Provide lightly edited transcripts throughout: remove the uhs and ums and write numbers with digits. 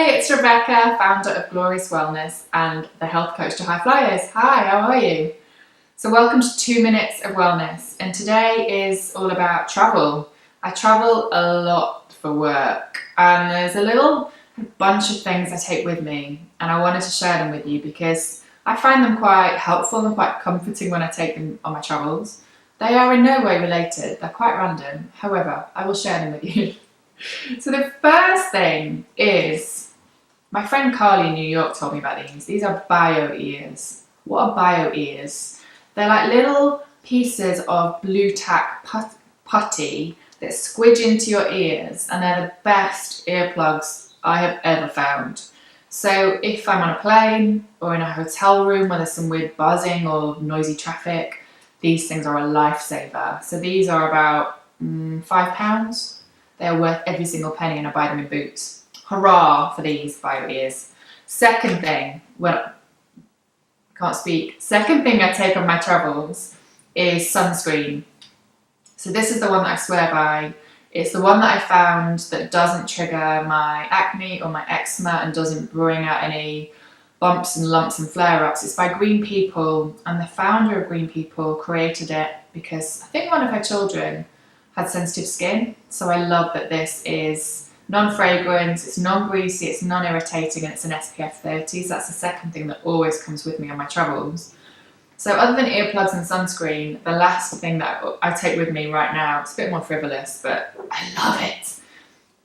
Hey, it's Rebecca, founder of Glorious Wellness and the health coach to high flyers. Hi, how are you? So welcome to 2 Minutes of Wellness, and today is all about travel. I travel a lot for work, and there's a little bunch of things I take with me, and I wanted to share them with you because I find them quite helpful and quite comforting when I take them on my travels. They are in no way related, they're quite random, however, I will share them with you. So the first thing is, my friend Carly in New York told me about these. These are bio ears. What are bio ears? They're like little pieces of blue tack putty that squidge into your ears, and they're the best earplugs I have ever found. So if I'm on a plane or in a hotel room where there's some weird buzzing or noisy traffic, these things are a lifesaver. So these are about £5. They're worth every single penny, and I buy them in Boots. Hurrah for these bio ears. Second thing, Second thing I take on my travels is sunscreen. So this is the one that I swear by. It's the one that I found that doesn't trigger my acne or my eczema and doesn't bring out any bumps and lumps and flare-ups. It's by Green People, and the founder of Green People created it because I think one of her children had sensitive skin. So I love that this is non-fragrant, it's non-greasy, it's non-irritating, and it's an SPF 30. So that's the second thing that always comes with me on my travels. So other than earplugs and sunscreen, the last thing that I take with me right now, it's a bit more frivolous, but I love it,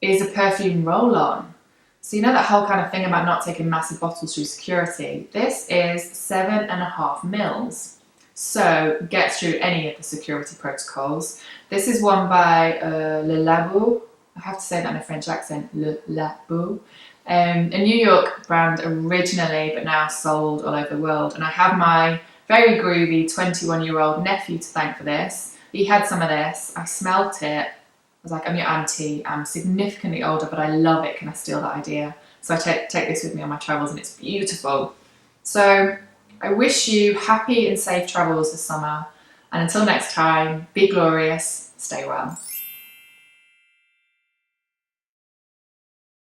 is a perfume roll-on. So you know that whole kind of thing about not taking massive bottles through security? This is 7.5 mils. So get through any of the security protocols. This is one by Le Labo. I have to say that in a French accent, Le Labo. A New York brand originally, but now sold all over the world. And I have my very groovy 21-year-old nephew to thank for this. He had some of this. I smelt it. I was like, I'm your auntie. I'm significantly older, but I love it. Can I steal that idea? So I take this with me on my travels, and it's beautiful. So I wish you happy and safe travels this summer. And until next time, be glorious, stay well.